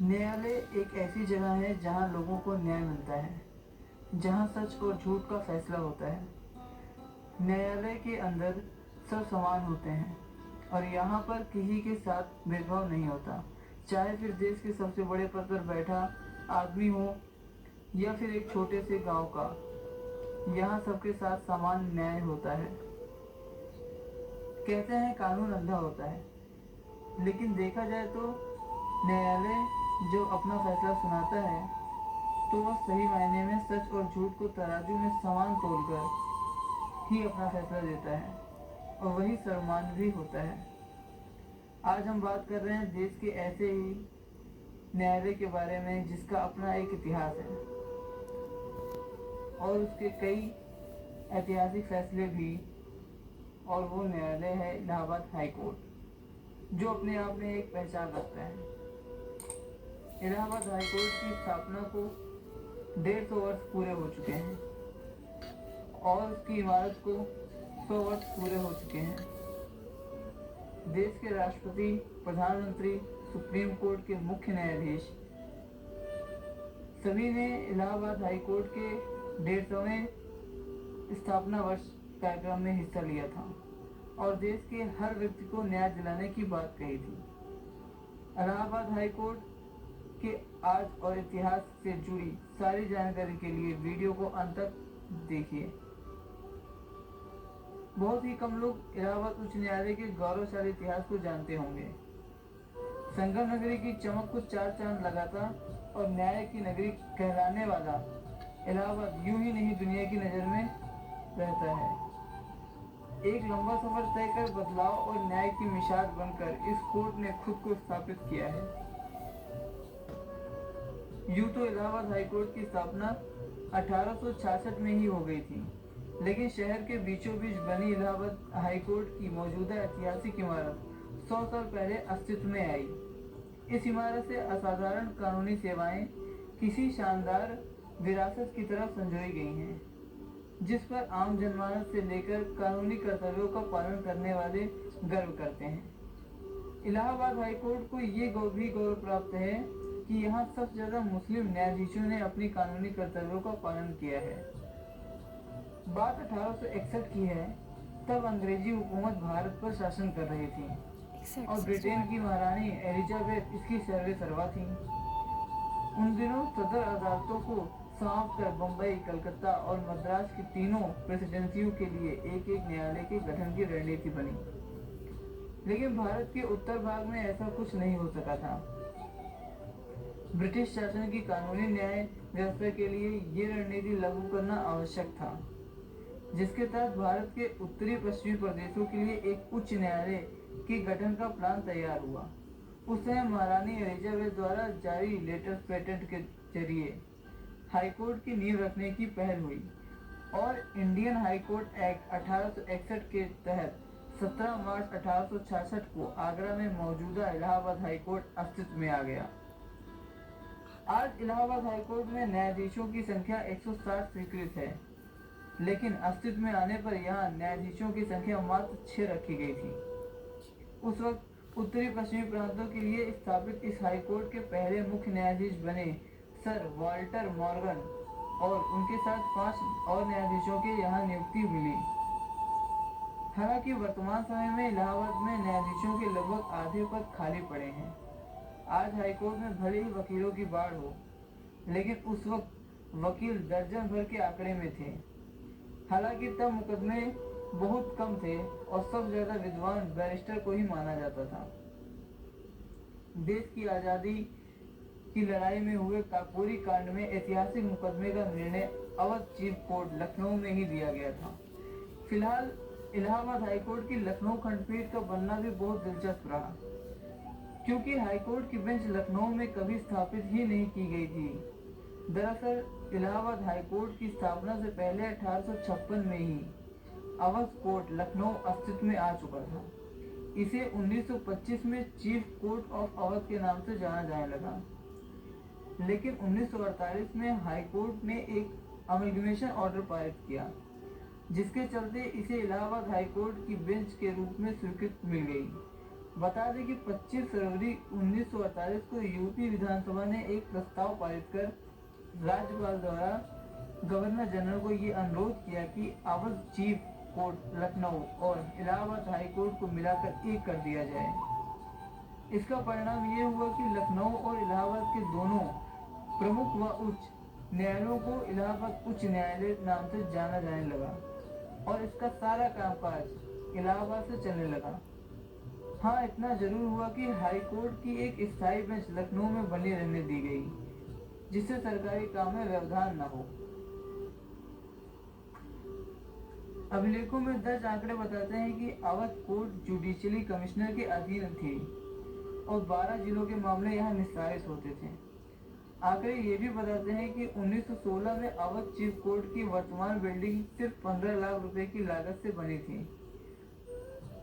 न्यायालय एक ऐसी जगह है जहां लोगों को न्याय मिलता है, जहां सच और झूठ का फैसला होता है। न्यायालय के अंदर सब समान होते हैं और यहाँ पर किसी के साथ भेदभाव नहीं होता, चाहे फिर देश के सबसे बड़े पद पर बैठा आदमी हो या फिर एक छोटे से गांव का। यहाँ सबके साथ समान न्याय होता है। कहते हैं कानून अंधा होता है, लेकिन देखा जाए तो न्यायालय जब अपना फैसला सुनाता है तो वह सही मायने में सच और झूठ को तराजू में समान तोलकर ही अपना फैसला देता है, और वही सर्वमान्य भी होता है। आज हम बात कर रहे हैं देश के ऐसे ही न्यायालय के बारे में जिसका अपना एक इतिहास है और उसके कई ऐतिहासिक फैसले भी। और वो न्यायालय है इलाहाबाद हाई कोर्ट, जो अपने आप में एक पहचान रखता है। इलाहाबाद हाई कोर्ट की स्थापना को 150 वर्ष पूरे हो चुके हैं और उसकी इमारत को 100 वर्ष पूरे हो चुके हैं। देश के राष्ट्रपति, प्रधानमंत्री, सुप्रीम कोर्ट के मुख्य न्यायाधीश सभी ने इलाहाबाद हाई कोर्ट के 150वें स्थापना वर्ष कार्यक्रम में हिस्सा लिया था और देश के हर व्यक्ति को न्याय दिलाने की बात कही थी। इलाहाबाद हाई कोर्ट के आज और इतिहास से जुड़ी सारी जानकारी के लिए वीडियो को अंत तक देखिए। बहुत ही कम लोग इलाहाबाद उच्च न्यायालय के गौरवशाली इतिहास को जानते होंगे। संगम नगरी की चमक को 4 चांद लगाता और न्याय की नगरी कहलाने वाला इलाहाबाद यूं ही नहीं दुनिया की नज़र में रहता है। एक लंबा सफर तय कर बदलाव और न्याय की मिसाल बनकर इस कोर्ट ने खुद को स्थापित किया है। यूं तो इलाहाबाद हाई कोर्ट की स्थापना 1866 में ही हो गई थी, लेकिन शहर के बीचों बीच बनी इलाहाबाद हाई कोर्ट की मौजूदा ऐतिहासिक इमारत 100 साल पहले अस्तित्व में आई। इस इमारत से असाधारण कानूनी सेवाएं किसी शानदार विरासत की तरह संजोई गई हैं, जिस पर आम जनमानस से लेकर कानूनी कर्तव्यों का पालन करने वाले गर्व करते हैं। इलाहाबाद हाई कोर्ट को ये भी गौरव प्राप्त है कि यहाँ सबसे ज़्यादा मुस्लिम न्यायाधीशों ने अपनी कानूनी कर्तव्यों का पालन किया है। बात 1861 की है, तब अंग्रेजी हुकूमत भारत पर शासन कर रही थी और ब्रिटेन की महारानी एलिजाबेथ इसकी सर्वेसर्वा थी। उन दिनों सदर अदालतों को समाप्त कर बम्बई, कलकत्ता और मद्रास की तीनों प्रेसिडेंसियों के लिए एक एक न्यायालय के गठन की रणनीति बनी। लेकिन भारत के उत्तर भाग में ऐसा कुछ नहीं हो सका था। ब्रिटिश शासन की कानूनी न्याय व्यवस्था के लिए ये रणनीति लागू करना आवश्यक था, जिसके तहत भारत के उत्तरी पश्चिमी प्रदेशों के लिए एक उच्च न्यायालय के गठन का प्लान तैयार हुआ। उस समय महारानी एलिजाबेथ द्वारा जारी लेटर पेटेंट के जरिए हाईकोर्ट की नींव रखने की पहल हुई और इंडियन हाईकोर्ट एक्ट 1861 के तहत 17 मार्च 1866 को आगरा में मौजूदा इलाहाबाद हाईकोर्ट अस्तित्व में आ गया। आज इलाहाबाद हाईकोर्ट में न्यायाधीशों की संख्या 160 स्वीकृत है, लेकिन अस्तित्व में आने पर यहाँ न्यायाधीशों की संख्या मात्र 6 रखी गई थी। उस वक्त उत्तरी पश्चिमी प्रांतों के लिए स्थापित इस हाईकोर्ट के पहले मुख्य न्यायाधीश बने सर वाल्टर मॉर्गन और उनके साथ 5 और न्यायाधीशों की यहाँ नियुक्ति मिली। हालांकि वर्तमान समय में इलाहाबाद में न्यायाधीशों के लगभग आधे पद खाली पड़े हैं। आज हाईकोर्ट में भले ही वकीलों की बाढ़ हो, लेकिन उस वक्त वकील दर्जन भर के आंकड़े में थे। हालांकि तब मुकदमे बहुत कम थे और सबसे ज्यादा विद्वान बैरिस्टर को ही माना जाता था। देश की आज़ादी की लड़ाई में हुए काकोरी कांड में ऐतिहासिक मुकदमे का निर्णय अवध चीफ कोर्ट लखनऊ में ही दिया गया था। फिलहाल इलाहाबाद हाईकोर्ट की लखनऊ खंडपीठ का बनना भी बहुत दिलचस्प रहा, क्योंकि हाईकोर्ट की बेंच लखनऊ में कभी स्थापित ही नहीं की गई थी। दरअसल इलाहाबाद हाईकोर्ट की स्थापना से पहले 1856 में ही अवध कोर्ट लखनऊ अस्तित्व में आ चुका था। इसे 1925 में चीफ कोर्ट ऑफ अवध के नाम से जाना जाने लगा, लेकिन 1948 में हाईकोर्ट ने एक अमलगमेशन ऑर्डर पारित किया, जिसके चलते इसे इलाहाबाद हाईकोर्ट की बेंच के रूप में स्वीकृति मिल गई बता दें कि 25 फरवरी 1948 को यूपी विधानसभा ने एक प्रस्ताव पारित कर राज्यपाल द्वारा गवर्नर जनरल को ये अनुरोध किया कि अवध चीफ कोर्ट लखनऊ और इलाहाबाद हाई कोर्ट को मिलाकर एक कर दिया जाए। इसका परिणाम ये हुआ कि लखनऊ और इलाहाबाद के दोनों प्रमुख व उच्च न्यायालयों को इलाहाबाद उच्च न्यायालय नाम से जाना जाने लगा और इसका सारा कामकाज इलाहाबाद से चलने लगा। हाँ, इतना जरूर हुआ कि हाई कोर्ट की एक स्थायी बेंच लखनऊ में बनी रहने दी गई, जिससे सरकारी काम में व्यवधान न हो। अभिलेखों में दर्ज आंकड़े बताते हैं कि अवध कोर्ट जुडिशियली कमिश्नर के अधीन थी और 12 जिलों के मामले यहाँ निस्तारित होते थे। आंकड़े ये भी बताते हैं कि 1916 में अवध चीफ कोर्ट की वर्तमान बिल्डिंग सिर्फ 15 लाख रुपए की लागत से बनी थी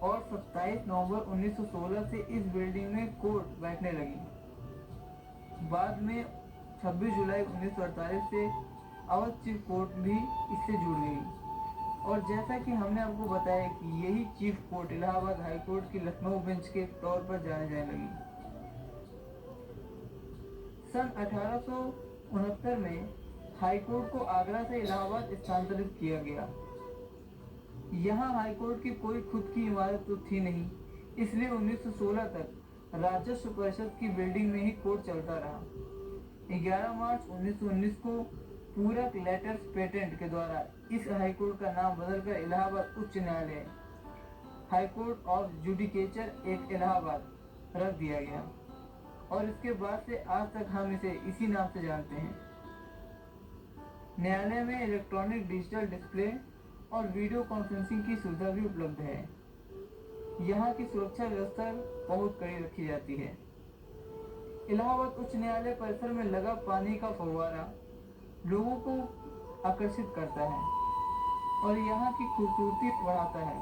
और 27 नवंबर 1916 से इस बिल्डिंग में कोर्ट बैठने लगी। बाद में 26 जुलाई 1948 से अवध चीफ कोर्ट भी इससे जुड़ गई और जैसा कि हमने आपको बताया कि यही chief court Allahabad high court की लखनऊ बेंच के तौर पर जाने जाने लगी। सन 1869 में हाई कोर्ट को आगरा से इलाहाबाद स्थानांतरित किया गया। यहाँ हाई कोर्ट की कोई खुद की इमारत तो थी नहीं, इसलिए 1916 तक राजस्व परिषद की बिल्डिंग में ही कोर्ट चलता रहा। 11 मार्च 1919 को पूरक लेटर्स पेटेंट के द्वारा इस हाई कोर्ट का नाम बदलकर इलाहाबाद उच्च न्यायालय High Court of Judicature at Allahabad रख दिया गया और इसके बाद से आज तक हम इसे इसी नाम से जानते हैं। न्यायालय में इलेक्ट्रॉनिक डिजिटल डिस्प्ले और वीडियो कॉन्फ्रेंसिंग की सुविधा भी उपलब्ध है। यहाँ की सुरक्षा व्यवस्था बहुत कड़ी रखी जाती है। इलाहाबाद उच्च न्यायालय परिसर में लगा पानी का फव्वारा लोगों को आकर्षित करता है और यहाँ की खूबसूरती बढ़ाता है।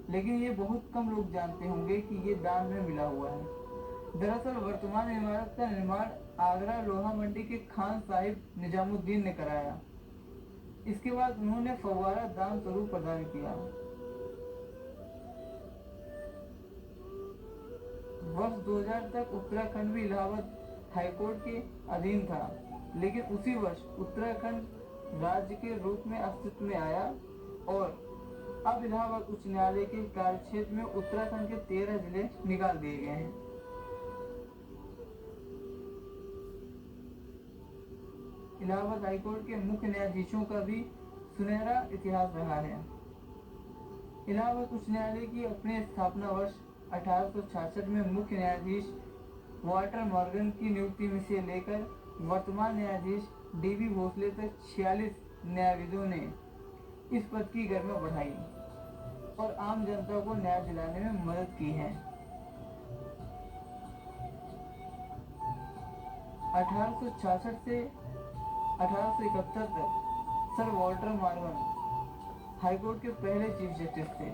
लेकिन ये बहुत कम लोग जानते होंगे कि ये दान में मिला हुआ है। दरअसल वर्तमान इमारत का निर्माण आगरा लोहा मंडी के खान साहिब निजामुद्दीन ने कराया। इसके बाद उन्होंने फव्वारा दान स्वरूप प्रदान किया। वर्ष 2000 तक उत्तराखंड भी इलाहाबाद हाईकोर्ट के अधीन था, लेकिन उसी वर्ष उत्तराखंड राज्य के रूप में अस्तित्व में आया और अब इलाहाबाद उच्च न्यायालय के कार्यक्षेत्र में उत्तराखंड के 13 जिले निकाल दिए गए हैं। इलाहाबाद हाईकोर्ट के मुख्य न्यायाधीशों का भी सुनहरा इतिहास रहा है। इलाहाबाद उच्च न्यायालय की अपने स्थापना वर्ष 1866 में मुख्य न्यायाधीश वाटर मॉर्गन की नियुक्ति में से लेकर वर्तमान न्यायाधीश डीबी भोसले तक 46 न्यायविदों ने इस पद की गरिमा बढ़ाई और आम जनता को न्याय दिलाने में मदद की है। 1866 से 1871 तक सर वॉल्टर मॉर्गन हाईकोर्ट के पहले चीफ जस्टिस थे।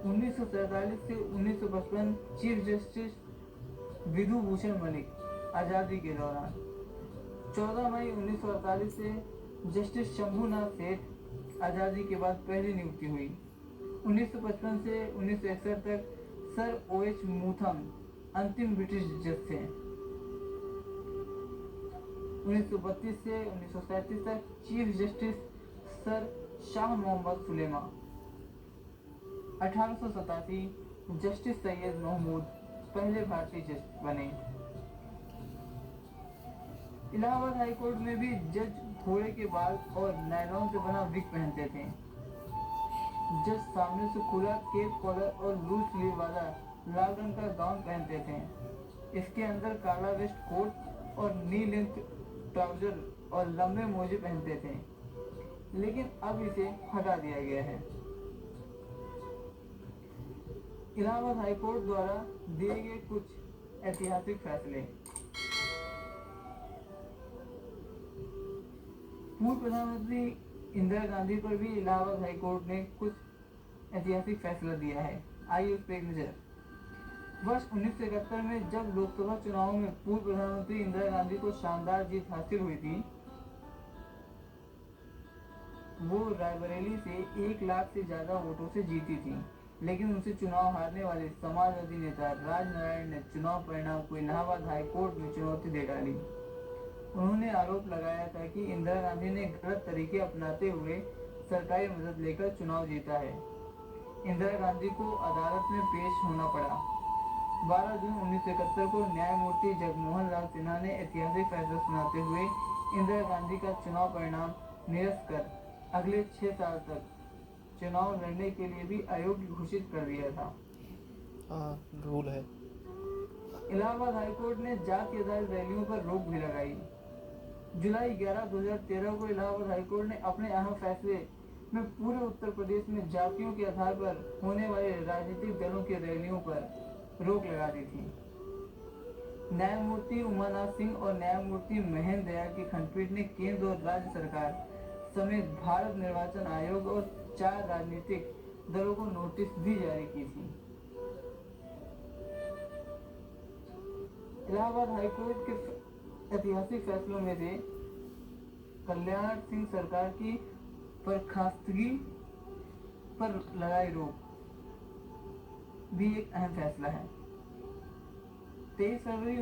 1947 से 1955 चीफ जस्टिस विधु भूषण मलिक आज़ादी के दौरान। 14 मई 1948 से जस्टिस शंभुनाथ सेठ आज़ादी के बाद पहली नियुक्ति हुई। 1955 से 1961 तक सर OH मूथम अंतिम ब्रिटिश जज थे। 1932 से 1937 तक chief justice sir Shah Mohammad Sulaiman. 1887 justice Syed Mahmood पहले भारतीय जज बने। इलाहाबाद हाईकोर्ट में भी जज घोड़े के बाल और नायलॉन से बना विग पहनते थे। जज सामने से खुला केप कॉलर और लूज स्लीव वाला लाल रंग का गाउन पहनते थे। इसके अंदर काला वेस्ट कोट और नी लेंथ ट्राउजर और लंबे मोजे पहनते थे, लेकिन अब इसे हटा दिया गया है। इलाहाबाद हाईकोर्ट द्वारा दिए गए कुछ ऐतिहासिक फैसले। पूर्व प्रधानमंत्री इंदिरा गांधी पर भी इलाहाबाद हाईकोर्ट ने कुछ ऐतिहासिक फैसला दिया है। आइए उस पर एक नजर। वर्ष 1971 में जब लोकसभा चुनाव में पूर्व प्रधानमंत्री इंदिरा गांधी को शानदार जीत हासिल हुई थी, वो रायबरेली से 1 लाख से ज्यादा वोटों से जीती थी, लेकिन उनसे चुनाव हारने वाले समाजवादी नेता राजनारायण ने चुनाव परिणाम को इलाहाबाद हाई कोर्ट में चुनौती दे डाली। उन्होंने आरोप लगाया था कि इंदिरा गांधी ने गलत तरीके अपनाते हुए सरकारी मदद लेकर चुनाव जीता है। इंदिरा गांधी को अदालत में पेश होना पड़ा। 12 जून 1971 को न्यायमूर्ति जगमोहन लाल सिन्हा ने ऐतिहासिक फैसला सुनाते हुए इंदिरा गांधी का चुनाव परिणाम निरस्त कर अगले 6 साल तक चुनाव लड़ने के लिए भी अयोग्य घोषित कर दिया था। रूल है। इलाहाबाद हाईकोर्ट ने जाति आधारित रैलियों पर रोक भी लगाई। जुलाई 11, 2013 को इलाहाबाद हाईकोर्ट ने अपने अहम फैसले में पूरे उत्तर प्रदेश में जातियों के आधार पर होने वाले राजनीतिक दलों की रैलियों पर रोक लगा दी थी। न्यायमूर्ति उमानाथ सिंह और न्यायमूर्ति महेंद्र दयाल की खंडपीठ ने केंद्र और राज्य सरकार समेत भारत निर्वाचन आयोग और 4 राजनीतिक दलों को नोटिस भी जारी की थी। इलाहाबाद हाईकोर्ट के ऐतिहासिक फैसलों में से कल्याण सिंह सरकार की बर्खास्तगी पर लगाई रोक भी एक अहम फैसला है। 23 फरवरी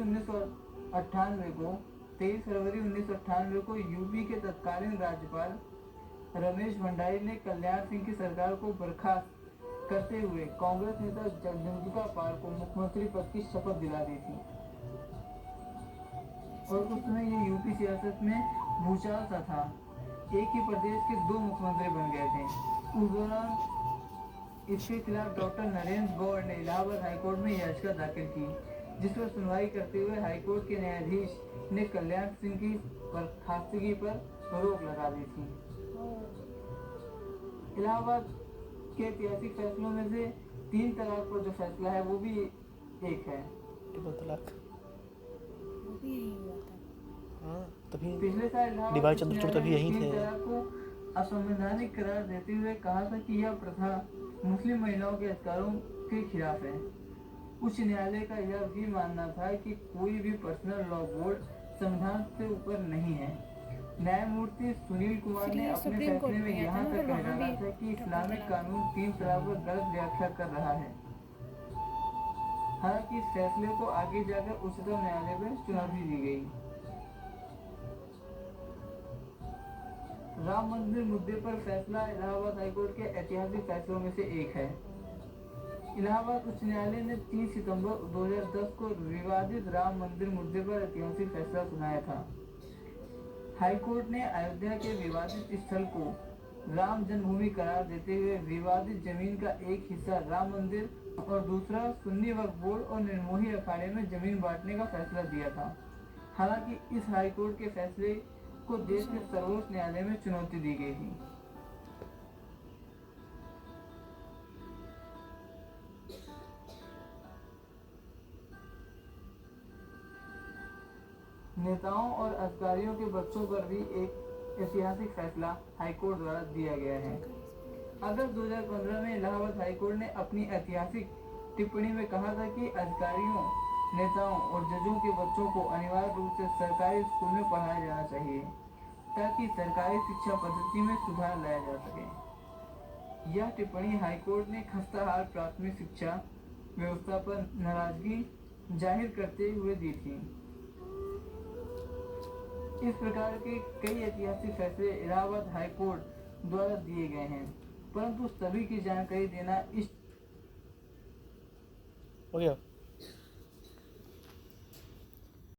1998 को यूपी के तत्कालीन राज्यपाल रमेश भंडारी ने कल्याण सिंह की सरकार को बर्खास्त करते हुए कांग्रेस नेता जगदम्बिका पाल को मुख्यमंत्री पद की शपथ दिला दी थी। और उस समय ये यूपी सियासत में भूचाल सा था। एक ही प्रदेश के 2 मुख्यमंत्री बन गए थे। उस दौरान इसके खिलाफ डॉक्टर नरेंद्र गौड़ ने इलाहाबाद हाईकोर्ट में याचिका दाखिल की, जिस पर सुनवाई करते हुए हाईकोर्ट के न्यायाधीश ने कल्याण सिंह की बर्खास्तगी पर रोक लगा दी थी। इलाहाबाद के ऐतिहासिक फैसलों में से 3 तलाक पर जो फैसला है वो भी एक है। तभी पिछले साल डिवाइड चंद्रचूड़ तभी यही थे। को असंवैधानिक करार देते हुए कहा था कि यह प्रथा मुस्लिम महिलाओं के अधिकारों के खिलाफ है। उच्च न्यायालय का यह भी मानना था कि कोई भी पर्सनल लॉ बोर्ड संविधान से ऊपर नहीं है। न्यायमूर्ति सुनील कुमार ने अपने फैसले में यहाँ तक कह डाला था कि इस्लामिक कानून 3 तलाक पर गलत व्याख्या कर रहा है। हालांकि इस फैसले को आगे जाकर उच्चतम न्यायालय में चुनौती दी गई। राम मंदिर मुद्दे पर फैसला इलाहाबाद हाईकोर्ट के ऐतिहासिक फैसलों में से एक है। इलाहाबाद उच्च न्यायालय ने 30 सितंबर 2010 को विवादित राम मंदिर मुद्दे पर ऐतिहासिक फैसला सुनाया था। हाईकोर्ट ने अयोध्या के विवादित स्थल को राम जन्मभूमि करार देते हुए विवादित जमीन का एक हिस्सा राम मंदिर और दूसरा सुन्नी वक्फ बोर्ड और निर्मोही अखाड़े में जमीन बांटने का फैसला दिया था। हालांकि इस हाईकोर्ट के फैसले को देश के सर्वोच्च न्यायालय में चुनौती दी गई थी। नेताओं और अधिकारियों के बच्चों पर भी एक ऐतिहासिक फैसला हाईकोर्ट द्वारा दिया गया है। अगस्त 2015 में इलाहाबाद हाईकोर्ट ने अपनी ऐतिहासिक टिप्पणी में कहा था कि अधिकारियों, नेताओं और जजों के बच्चों को अनिवार्य रूप से सरकारी स्कूल में पढ़ाया जाना चाहिए ताकि सरकारी शिक्षा पद्धति में सुधार लाया जा सके। यह टिप्पणी हाईकोर्ट ने खस्ताहाल प्राथमिक शिक्षा व्यवस्था पर नाराजगी जाहिर करते हुए दी थी। इस प्रकार के कई ऐतिहासिक फैसले इलाहाबाद हाईकोर्ट द्वारा दिए गए हैं, परंतु सभी की जानकारी देना इस हो गया।